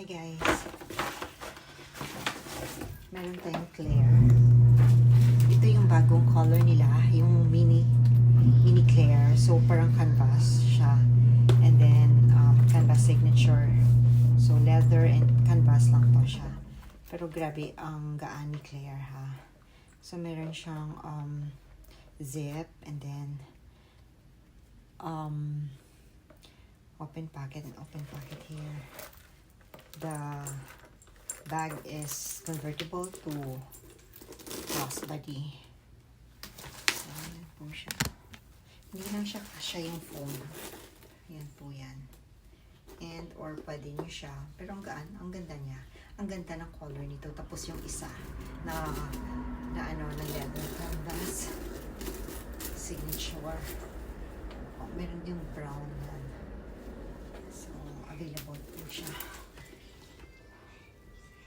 Hi guys, meron tayong clear. Ito yung bagong color nila, yung mini clear. So parang canvas siya, and then canvas signature. So leather and canvas lang to siya. Pero grabe ang gaan ni Claire ha. So meron siyang zip, and then open pocket and open pocket here. The bag is convertible to crossbody. So, ayan po siya. Hindi lang siya kasya yung foam. Ayan po yan. And or pwede nyo siya. Pero ang gaan, ang ganda niya. Ang ganda ng color nito. Tapos yung isa na leather canvas. Signature. Oh, meron yung brown yan. So, available po siya.